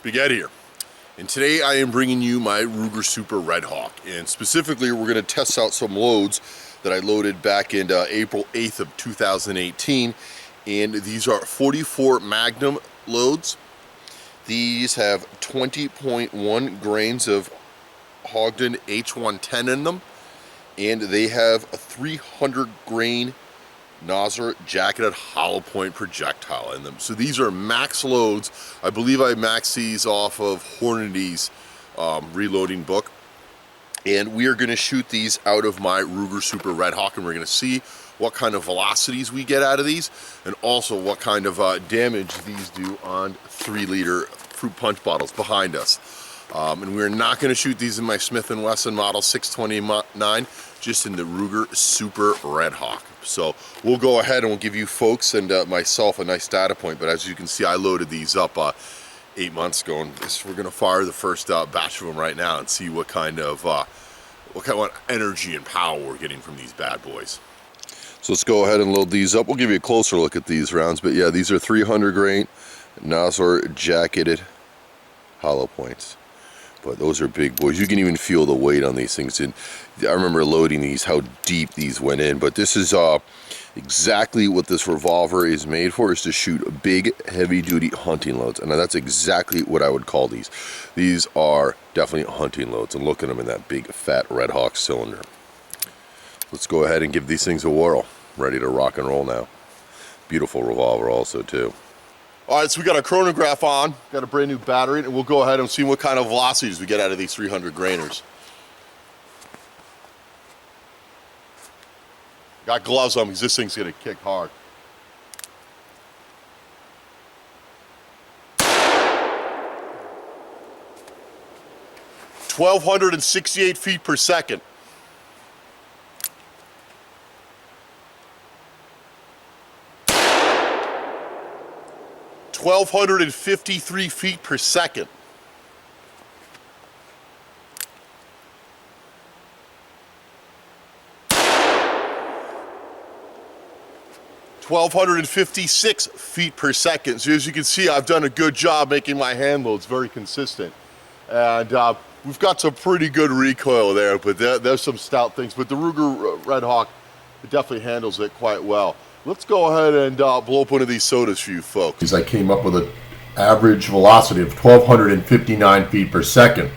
Big Ed here, and today I am bringing you my Ruger Super Red Hawk, and specifically we're going to test out some loads that I loaded back in April 8th of 2018, and these are 44 Magnum loads. These have 20.1 grains of Hodgdon H110 in them, and they have a 300 grain Nosler jacketed hollow point projectile in them. So these are max loads. I believe I maxed these off of Hornady's reloading book, and we are going to shoot these out of my Ruger Super Red Hawk, and we're going to see what kind of velocities we get out of these, and also what kind of damage these do on 3-liter fruit punch bottles behind us. And we're not going to shoot these in my Smith & Wesson Model 629, just in the Ruger Super Red Hawk. So we'll go ahead and we'll give you folks and myself a nice data point. But as you can see, I loaded these up 8 months ago, and we're going to fire the first batch of them right now and see what kind of energy and power we're getting from these bad boys. So let's go ahead and load these up. We'll give you a closer look at these rounds. But yeah, these are 300 grain Nosler jacketed hollow points. But those are big boys. You can even feel the weight on these things. And I remember loading these, how deep these went in. But this is exactly what this revolver is made for, is to shoot big, heavy-duty hunting loads. And that's exactly what I would call these. These are definitely hunting loads. And look at them in that big, fat Red Hawk cylinder. Let's go ahead and give these things a whirl. Ready to rock and roll now. Beautiful revolver also, too. Alright, so we got our chronograph on, got a brand new battery, and we'll go ahead and see what kind of velocities we get out of these 300 grainers. Got gloves on because this thing's going to kick hard. (1,268 feet per second). 1,253 feet per second. (1,256 feet per second. So as you can see, I've done a good job making my hand loads very consistent. And we've got some pretty good recoil there, but there's some stout things. But the Ruger Red Hawk definitely handles it quite well. Let's go ahead and blow up one of these sodas for you folks. I came up with an average velocity of 1,259 feet per second.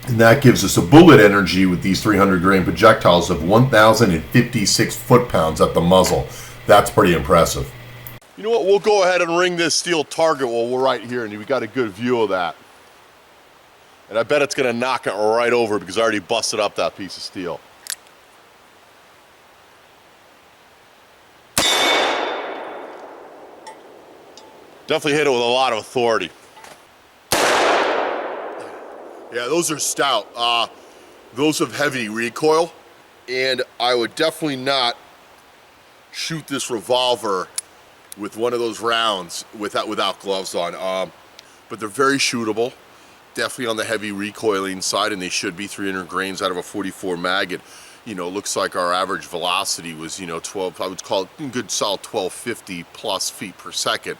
And that gives us a bullet energy with these 300 grain projectiles of 1,056 foot-pounds at the muzzle. That's pretty impressive. You know what, we'll go ahead and ring this steel target while we're right here, and we got a good view of that. And I bet it's gonna knock it right over because I already busted up that piece of steel. Definitely hit it with a lot of authority. Yeah, those are stout. Those have heavy recoil, and I would definitely not shoot this revolver with one of those rounds without gloves on. But they're very shootable. Definitely on the heavy recoiling side, and they should be 300 grains out of a 44 mag. And, you know, looks like our average velocity was, 12, I would call it a good solid 1,250 plus feet per second.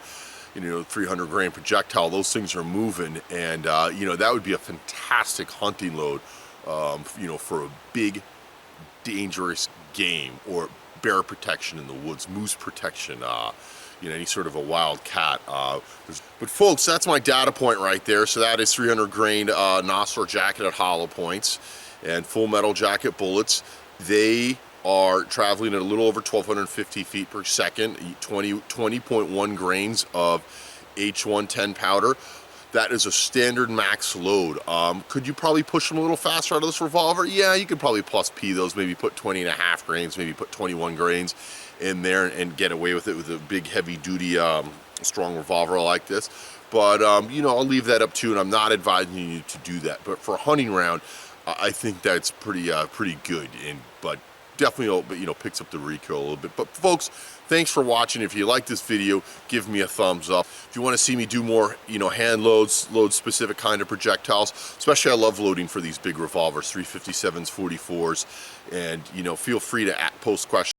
300 grain projectile, those things are moving, and that would be a fantastic hunting load, for a big, dangerous game, or bear protection in the woods, moose protection, any sort of a wild cat. But folks, that's my data point right there. So that is 300 grain Nosler jacketed hollow points and full metal jacket bullets. They are traveling at a little over 1,250 feet per second, 20.1 grains of H110 powder. That is a standard max load. Could you probably push them a little faster out of this revolver? Yeah, you could probably plus P those, maybe put 20.5 grains, maybe put 21 grains in there and get away with it with a big heavy duty strong revolver like this. But I'll leave that up to you, and I'm not advising you to do that. But for a hunting round, I think that's pretty good. But definitely, picks up the recoil a little bit. But folks, thanks for watching. If you like this video, give me a thumbs up. If you want to see me do more, hand load specific kind of projectiles, especially I love loading for these big revolvers, 357s, 44s, and feel free to post questions.